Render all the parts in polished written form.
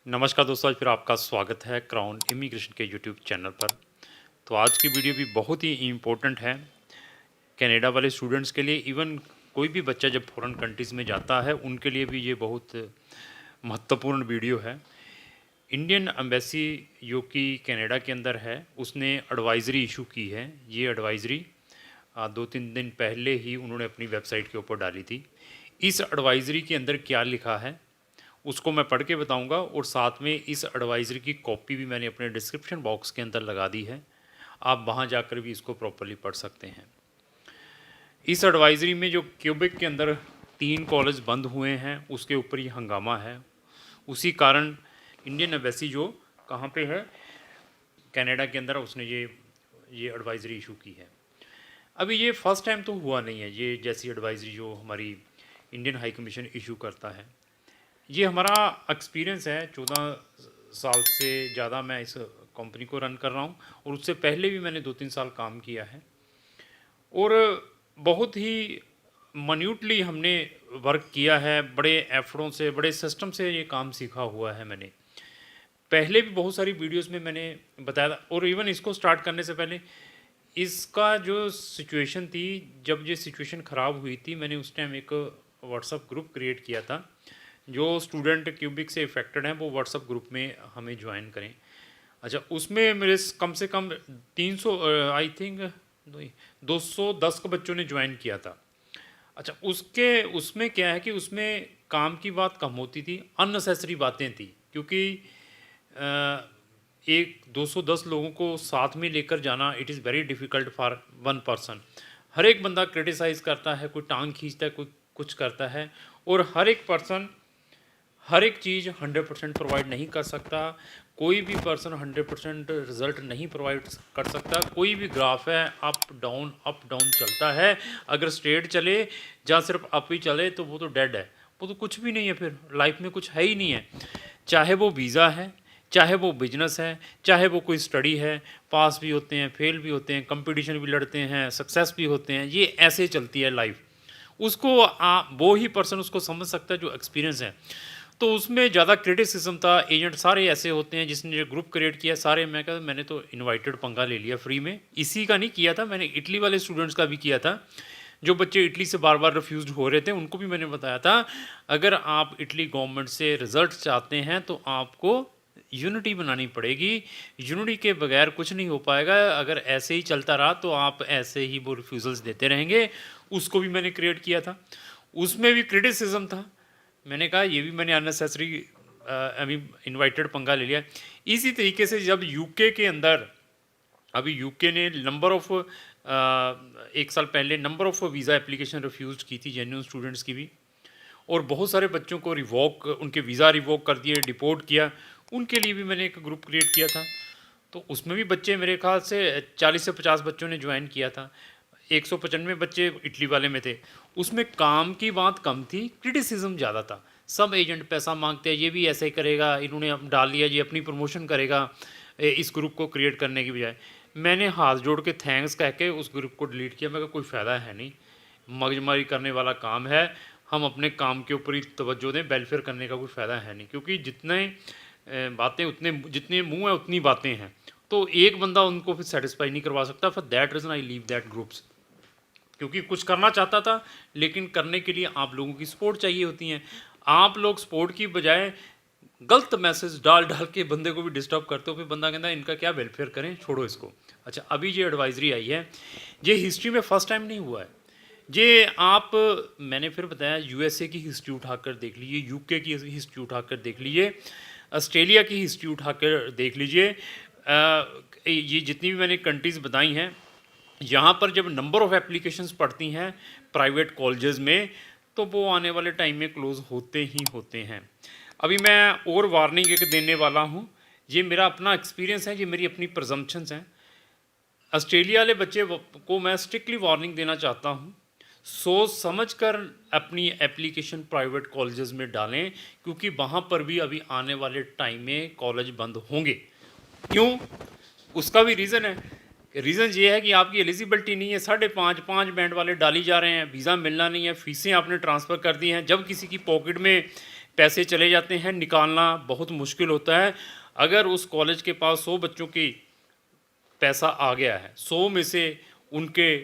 नमस्कार दोस्तों, आज फिर आपका स्वागत है क्राउन इमिग्रेशन के यूट्यूब चैनल पर। तो आज की वीडियो भी बहुत ही इम्पोर्टेंट है कनाडा वाले स्टूडेंट्स के लिए। इवन कोई भी बच्चा जब फॉरेन कंट्रीज़ में जाता है उनके लिए भी ये बहुत महत्वपूर्ण वीडियो है। इंडियन एम्बेसी जो कि कनाडा के अंदर है उसने एडवाइज़री इशू की है। ये एडवाइज़री 2-3 दिन पहले ही उन्होंने अपनी वेबसाइट के ऊपर डाली थी। इस एडवाइज़री के अंदर क्या लिखा है उसको मैं पढ़ के बताऊंगा, और साथ में इस एडवाइज़री की कॉपी भी मैंने अपने डिस्क्रिप्शन बॉक्स के अंदर लगा दी है। आप वहां जाकर भी इसको प्रॉपरली पढ़ सकते हैं। इस एडवाइज़री में जो क्यूबिक के अंदर 3 कॉलेज बंद हुए हैं उसके ऊपर ही हंगामा है। उसी कारण इंडियन एम्बेसी जो कहाँ पे है, कनाडा के अंदर, उसने ये एडवाइज़री इशू की है। अभी ये फर्स्ट टाइम तो हुआ नहीं है, ये जैसी एडवाइज़री जो हमारी इंडियन हाई कमीशन इशू करता है। ये हमारा एक्सपीरियंस है, 14 साल से ज़्यादा मैं इस कंपनी को रन कर रहा हूँ, और उससे पहले भी मैंने 2-3 साल काम किया है। और बहुत ही मन्यूटली हमने वर्क किया है, बड़े एफर्टों से, बड़े सिस्टम से ये काम सीखा हुआ है मैंने। पहले भी बहुत सारी वीडियोस में मैंने बताया था, और इवन इसको स्टार्ट करने से पहले इसका जो सिचुएशन थी, जब ये सिचुएशन ख़राब हुई थी, मैंने उस टाइम एक व्हाट्सअप ग्रुप क्रिएट किया था। जो स्टूडेंट क्यूबिक से इफ़ेक्टेड हैं वो व्हाट्सअप ग्रुप में हमें ज्वाइन करें। अच्छा, उसमें मेरे कम से कम 300 आई थिंक 210 को बच्चों ने ज्वाइन किया था। अच्छा, उसमें क्या है कि उसमें काम की बात कम होती थी, अननेसेसरी बातें थी, क्योंकि एक 210 लोगों को साथ में लेकर जाना, it is very difficult for one person. हर एक बंदा क्रिटिसाइज़ करता है, कोई टांग खींचता है, कोई कुछ करता है, और हर एक पर्सन हर एक चीज़ 100% प्रोवाइड नहीं कर सकता। कोई भी पर्सन 100% रिजल्ट नहीं प्रोवाइड कर सकता। कोई भी ग्राफ है अप डाउन चलता है। अगर स्ट्रेट चले, जहाँ सिर्फ अप ही चले, तो वो तो डेड है, वो तो कुछ भी नहीं है, फिर लाइफ में कुछ है ही नहीं है। चाहे वो वीज़ा है, चाहे वो बिजनेस है, चाहे वो कोई स्टडी है, पास भी होते हैं, फेल भी होते हैं, कंपटीशन भी लड़ते हैं, सक्सेस भी होते हैं, ये ऐसे चलती है लाइफ। उसको वो ही पर्सन उसको समझ सकता है जो एक्सपीरियंस है। तो उसमें ज़्यादा क्रिटिसिज्म था, एजेंट सारे ऐसे होते हैं। जिसने जो ग्रुप क्रिएट किया, सारे मैं कहता मैंने तो इनवाइटेड पंगा ले लिया फ्री में। इसी का नहीं किया था मैंने, इटली वाले स्टूडेंट्स का भी किया था। जो बच्चे इटली से बार बार रिफ्यूज़ हो रहे थे उनको भी मैंने बताया था, अगर आप इटली गवर्नमेंट से रिजल्ट चाहते हैं तो आपको यूनिटी बनानी पड़ेगी। यूनिटी के बगैर कुछ नहीं हो पाएगा। अगर ऐसे ही चलता रहा तो आप ऐसे ही वो रिफ्यूज़ल्स देते रहेंगे। उसको भी मैंने क्रिएट किया था, उसमें भी क्रिटिसिज्म था। मैंने कहा ये भी मैंने अननेसेसरी अभी इनवाइटेड पंगा ले लिया। इसी तरीके से जब यूके के अंदर, अभी यूके ने नंबर ऑफ 1 साल पहले number of visa application refuse की थी, जेन्युइन स्टूडेंट्स की भी, और बहुत सारे बच्चों को उनके वीज़ा रिवोक कर दिए, डिपोर्ट किया। उनके लिए भी मैंने एक ग्रुप क्रिएट किया था। तो उसमें भी बच्चे, मेरे ख्याल से 40 से 50 बच्चों ने ज्वाइन किया था। 195 बच्चे इटली वाले में थे। उसमें काम की बात कम थी, क्रिटिसिज्म ज़्यादा था। सब एजेंट पैसा मांगते हैं, ये भी ऐसे ही करेगा, इन्होंने अब डाल लिया, ये अपनी प्रमोशन करेगा इस ग्रुप को क्रिएट करने की बजाय। मैंने हाथ जोड़ के थैंक्स कह के उस ग्रुप को डिलीट किया। मैं कहा कोई फ़ायदा है नहीं, मगजमारी करने वाला काम है। हम अपने काम के ऊपर ही तवज्जो दें, वेलफेयर करने का कोई फ़ायदा है नहीं, क्योंकि जितने बातें उतने, जितने मुंह हैं उतनी बातें हैं। तो एक बंदा उनको फिर सेटिस्फाई नहीं करवा सकता। For that reason I leave that groups. क्योंकि कुछ करना चाहता था, लेकिन करने के लिए आप लोगों की सपोर्ट चाहिए होती है। आप लोग सपोर्ट की बजाय गलत मैसेज डाल डाल के बंदे को भी डिस्टर्ब करते हो, फिर बंदा कहता है इनका क्या वेलफेयर करें, छोड़ो इसको। अच्छा, अभी ये एडवाइजरी आई है, ये हिस्ट्री में फर्स्ट टाइम नहीं हुआ है। ये आप, मैंने फिर बताया, यूएसए की हिस्ट्री उठाकर देख लीजिए, यूके की हिस्ट्री उठाकर देख लीजिए, ऑस्ट्रेलिया की हिस्ट्री उठाकर देख लीजिए। ये जितनी भी मैंने कंट्रीज़ बताई हैं, यहाँ पर जब नंबर ऑफ़ एप्लीकेशंस पड़ती हैं प्राइवेट कॉलेजेस में, तो वो आने वाले टाइम में क्लोज़ होते ही होते हैं। अभी मैं और वार्निंग एक देने वाला हूँ। ये मेरा अपना एक्सपीरियंस है, ये मेरी अपनी प्रजम्पशंस हैं। ऑस्ट्रेलिया वाले बच्चे को मैं स्ट्रिक्टली वार्निंग देना चाहता हूँ, सोच समझ कर अपनी एप्लीकेशन प्राइवेट कॉलेजेस में डालें, क्योंकि वहाँ पर भी अभी आने वाले टाइम में कॉलेज बंद होंगे। क्यों? उसका भी रीज़न है। रीज़न ये है कि आपकी एलिजिबिलिटी नहीं है, 5.5 बैंड वाले डाली जा रहे हैं, वीज़ा मिलना नहीं है, फ़ीसें आपने ट्रांसफ़र कर दी हैं। जब किसी की पॉकेट में पैसे चले जाते हैं, निकालना बहुत मुश्किल होता है। अगर उस कॉलेज के पास 100 बच्चों की पैसा आ गया है, 100 में से उनके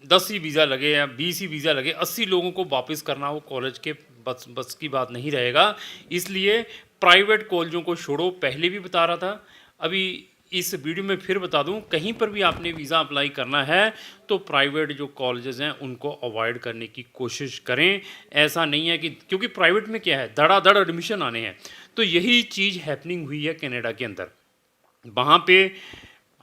10 ही वीज़ा लगे या 20 ही वीज़ा लगे, 80 लोगों को वापस करना वो कॉलेज के बस की बात नहीं रहेगा। इसलिए प्राइवेट कॉलेजों को छोड़ो, पहले भी बता रहा था, अभी इस वीडियो में फिर बता दूं, कहीं पर भी आपने वीज़ा अप्लाई करना है तो प्राइवेट जो कॉलेजेस हैं उनको अवॉइड करने की कोशिश करें। ऐसा नहीं है कि, क्योंकि प्राइवेट में क्या है, धड़ाधड़ एडमिशन आने हैं। तो यही चीज़ हैपनिंग हुई है कनाडा के अंदर। वहाँ पे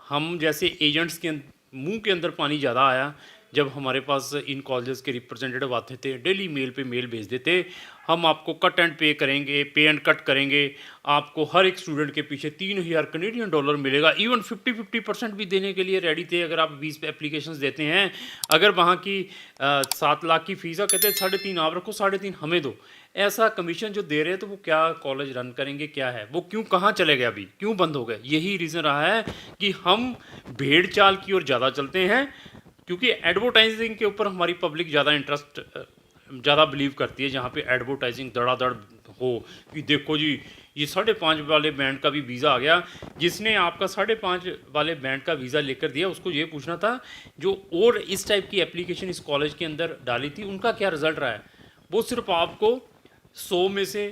हम जैसे एजेंट्स के मुंह के अंदर पानी ज़्यादा आया जब हमारे पास इन कॉलेजेस के रिप्रेजेंटेटिव आते थे, डेली मेल पे मेल भेज देते, हम आपको कट एंड पे करेंगे, पे एंड कट करेंगे, आपको हर एक स्टूडेंट के पीछे $3000 मिलेगा। इवन 50% भी देने के लिए रेडी थे अगर आप 20 एप्लीकेशंस देते हैं। अगर वहाँ की 7 लाख की फ़ीस है, कहते हैं 3.5 आप रखो, 3.5 हमें दो। ऐसा कमीशन जो दे रहे हैं तो वो क्या कॉलेज रन करेंगे, क्या है वो, क्यों, कहाँ चले गए, अभी क्यों बंद हो गए? यही रीज़न रहा है कि हम भेड़ चाल की ओर ज़्यादा चलते हैं, क्योंकि एडवर्टाइजिंग के ऊपर हमारी पब्लिक ज़्यादा इंटरेस्ट, ज़्यादा बिलीव करती है। जहाँ पे एडवर्टाइजिंग धड़ाधड़ हो कि देखो जी ये 5.5 वाले बैंड का भी वीज़ा आ गया। जिसने आपका 5.5 वाले बैंड का वीज़ा लेकर दिया उसको ये पूछना था जो और इस टाइप की एप्लीकेशन इस कॉलेज के अंदर डाली थी उनका क्या रिजल्ट रहा है। वो सिर्फ आपको 100 में से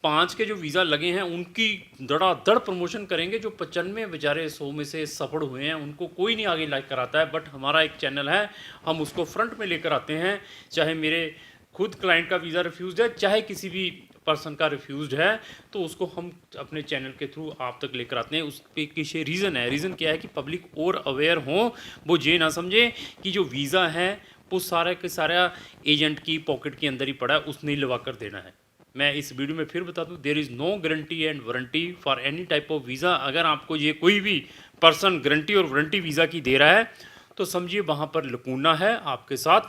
5 के जो वीज़ा लगे हैं उनकी धड़ाधड़ प्रमोशन करेंगे। जो 95 बेचारे 100 में से सफल हुए हैं उनको कोई नहीं आगे लाइक कराता है। बट हमारा एक चैनल है, हम उसको फ्रंट में लेकर आते हैं, चाहे मेरे खुद क्लाइंट का वीज़ा रिफ्यूज़ है, चाहे किसी भी पर्सन का रिफ्यूज़ड है, तो उसको हम अपने चैनल के थ्रू आप तक लेकर आते हैं। उस पे किसी रीज़न है, रीज़न क्या है कि पब्लिक और अवेयर हो, वो ये ना समझे कि जो वीज़ा है वो सारा के सारा एजेंट की पॉकेट के अंदर ही पड़ा है, उसने ही लगा कर देना है। मैं इस वीडियो में फिर बता दूं, there is no guarantee and warranty for any type of visa. अगर आपको ये कोई भी पर्सन गारंटी और वारंटी वीज़ा की दे रहा है तो समझिए वहाँ पर लकूना है, आपके साथ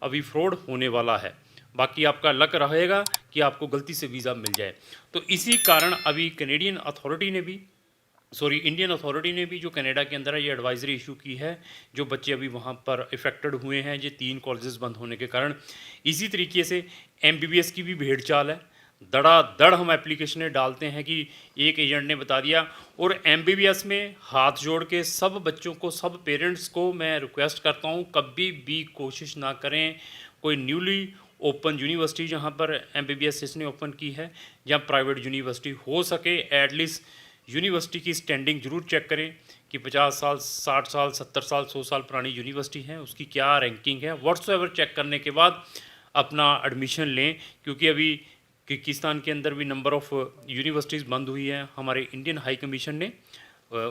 अभी फ्रॉड होने वाला है। बाकी आपका लक रहेगा कि आपको गलती से वीज़ा मिल जाए। तो इसी कारण अभी इंडियन अथॉरिटी ने भी जो कनाडा के अंदर है ये एडवाइजरी इशू की है। जो बच्चे अभी वहाँ पर इफ़ेक्टेड हुए हैं ये 3 कॉलेजेस बंद होने के कारण। इसी तरीके से MBBS की भी भेड़ चाल है, धड़ाधड़ हम एप्लीकेशनें डालते हैं कि एक एजेंट ने बता दिया। और MBBS में हाथ जोड़ के सब बच्चों को, सब पेरेंट्स को मैं रिक्वेस्ट करता हूँ, कभी भी कोशिश ना करें कोई न्यूली ओपन यूनिवर्सिटी जहाँ पर MBBS इसने ओपन की है या प्राइवेट यूनिवर्सिटी, हो सके एटलीस्ट यूनिवर्सिटी की स्टैंडिंग ज़रूर चेक करें कि 50 साल, 60 साल, 70 साल, 100 साल पुरानी यूनिवर्सिटी है, उसकी क्या रैंकिंग है, व्हाट्सएवर चेक करने के बाद अपना एडमिशन लें। क्योंकि अभी किर्गिस्तान के अंदर भी नंबर ऑफ़ यूनिवर्सिटीज़ बंद हुई हैं। हमारे इंडियन हाई कमीशन ने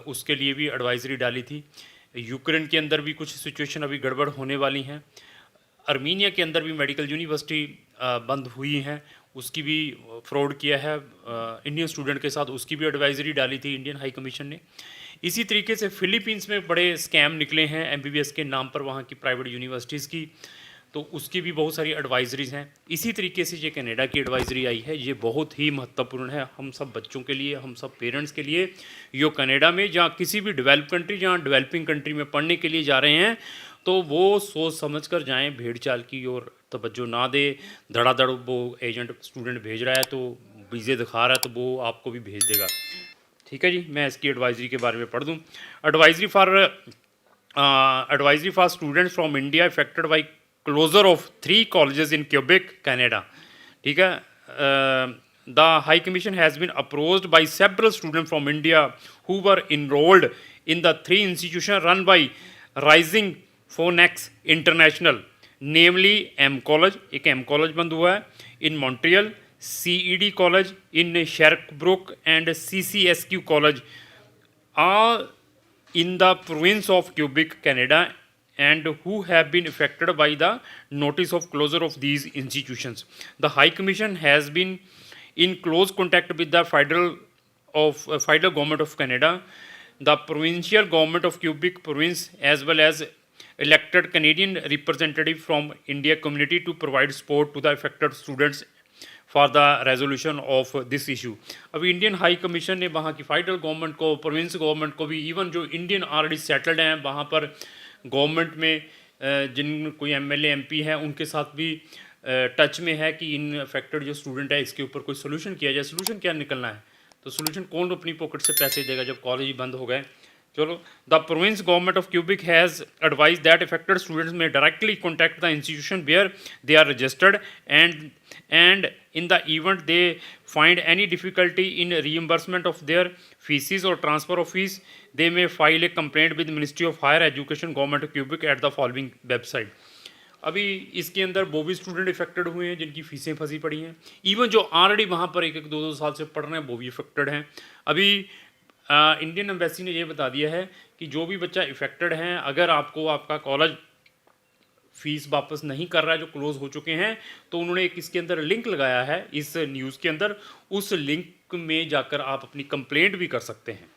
उसके लिए भी एडवाइजरी डाली थी। यूक्रेन के अंदर भी कुछ सिचुएशन अभी गड़बड़ होने वाली हैं। आर्मीनिया के अंदर भी मेडिकल यूनिवर्सिटी बंद हुई हैं, उसकी भी फ्रॉड किया है इंडियन स्टूडेंट के साथ, उसकी भी एडवाइजरी डाली थी इंडियन हाई कमीशन ने। इसी तरीके से फ़िलीपींस में बड़े स्कैम निकले हैं MBBS के नाम पर, वहाँ की प्राइवेट यूनिवर्सिटीज़ की, तो उसकी भी बहुत सारी एडवाइजरीज़ हैं। इसी तरीके से ये कनाडा की एडवाइजरी आई है, ये बहुत ही महत्वपूर्ण है हम सब बच्चों के लिए, हम सब पेरेंट्स के लिए। जो कनाडा में जहाँ किसी भी जहाँ डेवलपिंग कंट्री में पढ़ने के लिए जा रहे हैं तो वो सोच समझ कर जाएँ, भेड़ चाल की ओर तवज्जो ना दे। धड़ाधड़ वो एजेंट स्टूडेंट भेज रहा है तो वीज़े दिखा रहा है तो वो आपको भी भेज देगा। ठीक है जी, मैं इसकी एडवाइजरी के बारे में पढ़ दूँ। Advisory for students from India affected by closure of 3 colleges in Quebec Canada. ठीक है, the high commission has been approached by several student from India who were enrolled in the 3 institution run by rising phoenix international, namely M college, एक M college बंद हुआ है in Montreal, CED college in Sherbrooke and CCSQ college all in the province of Quebec, Canada, and who have been affected by the notice of closure of these institutions. The High Commission has been in close contact with the federal government of Canada, the provincial government of Quebec province, as well as elected Canadian representative from India community to provide support to the affected students for the resolution of this issue. अभी Indian high commission ने वहाँ की federal government को, province government को भी, even जो Indian already settled हैं वहाँ पर गवर्नमेंट में जिन कोई MLA MP हैं उनके साथ भी टच में है कि इन अफेक्टेड जो स्टूडेंट है इसके ऊपर कोई सोल्यूशन किया जाए। सोल्यूशन क्या निकलना है, तो सोल्यूशन कौन अपनी पॉकेट से पैसे देगा जब कॉलेज ही बंद हो गए। चलो, the province government of Quebec has advise that affected students may directly contact the institution where they are registered and in the event they find any difficulty in reimbursement of their fees or transfer of fees, they may file a complaint with Ministry of Higher Education Government of Quebec at the following website। अभी इसके अंदर वो भी student affected हुए हैं जिनकी फीसें फंसी पड़ी हैं, इवन जो ऑलरेडी वहाँ पर एक एक दो दो साल से पढ़ रहे हैं वो भी इफेक्टेड हैं। अभी इंडियन एम्बेसी ने ये बता दिया है कि जो भी बच्चा इफेक्टेड हैं, अगर आपको आपका कॉलेज फीस वापस नहीं कर रहा है, जो क्लोज हो चुके हैं, तो उन्होंने एक इसके अंदर लिंक लगाया है इस न्यूज़ के अंदर, उस लिंक में जाकर आप अपनी कंप्लेंट भी कर सकते हैं।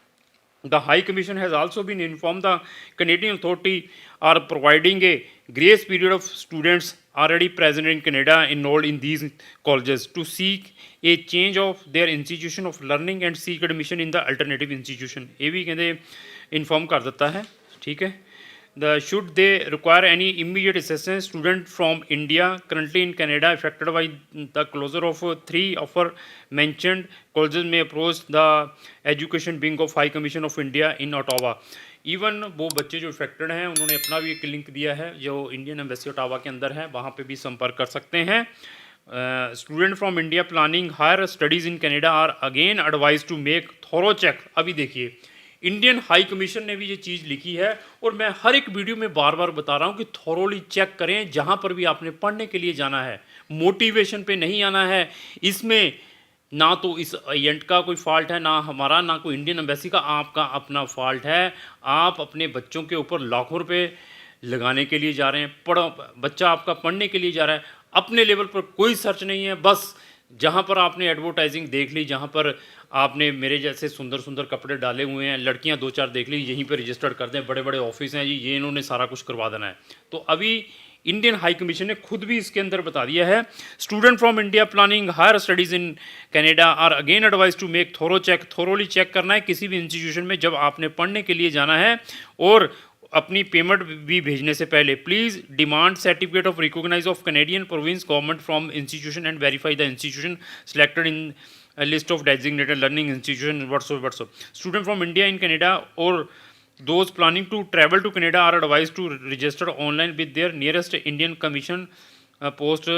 The high commission has also been inform the Canadian authority are providing a grace period of students already present in Canada enrolled in these colleges to seek a change of their institution of learning and seek admission in the alternative institution। ये भी कहते inform कर देता है, ठीक है। Should they require any immediate assistance, student from India currently in Canada affected by the closure of 3 aforementioned colleges may approach the Education Wing of High Commission of India in Ottawa। Even वो बच्चे जो affected हैं उन्होंने अपना भी एक link दिया है जो इंडियन एम्बेसी ओटावा के अंदर है, वहाँ पे भी संपर्क कर सकते हैं। Student from India planning higher studies in Canada are again advise to make thorough check. अभी देखिए, इंडियन हाई कमीशन ने भी ये चीज़ लिखी है और मैं हर एक वीडियो में बार बार बता रहा हूँ कि थोरोली चेक करें जहाँ पर भी आपने पढ़ने के लिए जाना है, मोटिवेशन पे नहीं आना है। इसमें ना तो इस एजेंट का कोई फॉल्ट है, ना हमारा, ना कोई इंडियन एम्बेसी का, आपका अपना फॉल्ट है। आप अपने बच्चों के ऊपर लाखों रुपए लगाने के लिए जा रहे हैं, बच्चा आपका पढ़ने के लिए जा रहा है, अपने लेवल पर कोई सर्च नहीं है। बस जहाँ पर आपने एडवर्टाइजिंग देख ली, जहाँ पर आपने मेरे जैसे सुंदर सुंदर कपड़े डाले हुए हैं, लड़कियाँ 2-4 देख ली, यहीं पर रजिस्टर्ड कर दें, बड़े बड़े ऑफिस हैं जी, ये इन्होंने सारा कुछ करवा देना है। तो अभी इंडियन हाई कमीशन ने खुद भी इसके अंदर बता दिया है, student from India planning higher studies in Canada are again advise to make thoroughly check करना है किसी भी इंस्टीट्यूशन में जब आपने पढ़ने के लिए जाना है, और अपनी पेमेंट भी भेजने से पहले please demand certificate of recognize of Canadian province government from institution and verify the institution selected in list of designated learning institution WhatsApp. Student from India in Canada और those planning to travel to Canada are advised to register online with their nearest Indian Commission post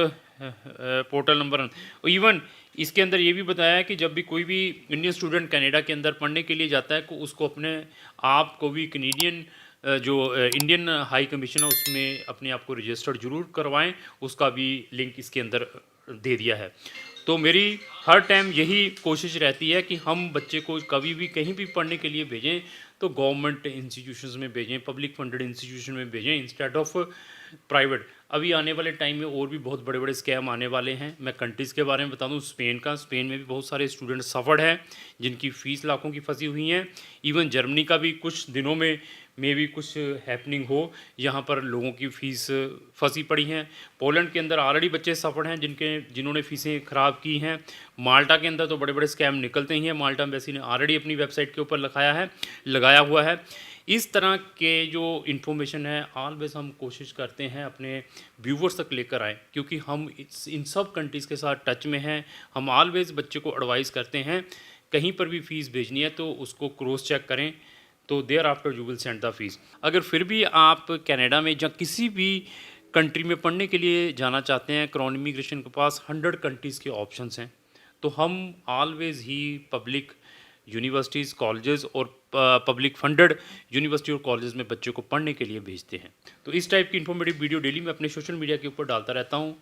portal number. Even इसके अंदर ये भी बताया है कि जब भी कोई भी इंडियन स्टूडेंट कनाडा के अंदर पढ़ने के लिए जाता है तो उसको अपने आप को भी कैनेडियन जो इंडियन हाई कमीशन है उसमें अपने आप को रजिस्टर्ड जरूर करवाएं, उसका भी लिंक इसके अंदर दे दिया है। तो मेरी हर टाइम यही कोशिश रहती है कि हम बच्चे को कभी भी कहीं भी पढ़ने के लिए भेजें तो गवर्नमेंट इंस्टीट्यूशंस में भेजें, पब्लिक फंडेड इंस्टीट्यूशन में भेजें इंस्टेड ऑफ प्राइवेट। अभी आने वाले टाइम में और भी बहुत बड़े बड़े स्कैम आने वाले हैं। मैं कंट्रीज़ के बारे में बता दूं, स्पेन में भी बहुत सारे स्टूडेंट सफर्ड हैं जिनकी फ़ीस लाखों की फंसी हुई हैं। इवन जर्मनी का भी कुछ दिनों में भी कुछ हैपनिंग हो, यहाँ पर लोगों की फ़ीस फंसी पड़ी हैं। पोलैंड के अंदर ऑलरेडी बच्चे सफर्ड हैं जिन्होंने फ़ीसें ख़राब की हैं। माल्टा के अंदर तो बड़े बड़े स्कैम निकलते ही हैं। माल्टा एम्बेसी ने ऑलरेडी अपनी वेबसाइट के ऊपर लगाया हुआ है। इस तरह के जो इन्फॉर्मेशन है ऑलवेज हम कोशिश करते हैं अपने व्यूवर्स तक लेकर आएँ, क्योंकि हम इन सब कंट्रीज़ के साथ टच में हैं। हम ऑलवेज बच्चे को एडवाइस करते हैं कहीं पर भी फ़ीस भेजनी है तो उसको क्रॉस चेक करें, तो there after you will send the fees. अगर फिर भी आप कनाडा में या किसी भी कंट्री में पढ़ने के लिए जाना चाहते हैं, क्राउन इमिग्रेशन के पास 100 कंट्रीज़ के ऑप्शंस हैं, तो हम ऑलवेज़ ही पब्लिक यूनिवर्सिटीज़, कॉलेजेस और पब्लिक फंडेड यूनिवर्सिटी और कॉलेजेस में बच्चों को पढ़ने के लिए भेजते हैं। तो इस टाइप की इन्फॉर्मेटिव वीडियो डेली मैं अपने सोशल मीडिया के ऊपर डालता रहता हूँ,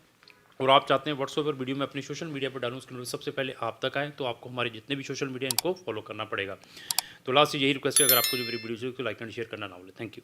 और आप चाहते हैं व्हाट्सएप पर वीडियो मैं अपने सोशल मीडिया पर डालूँ, उसके लिए सबसे पहले आप तक आए तो आपको हमारे जितने भी सोशल मीडिया इनको फॉलो करना पड़ेगा। तो लास्ट यही रिक्वेस्ट है, अगर आपको जो मेरी वीडियो तो लाइक एंड शेयर करना ना भूलें। Thank you.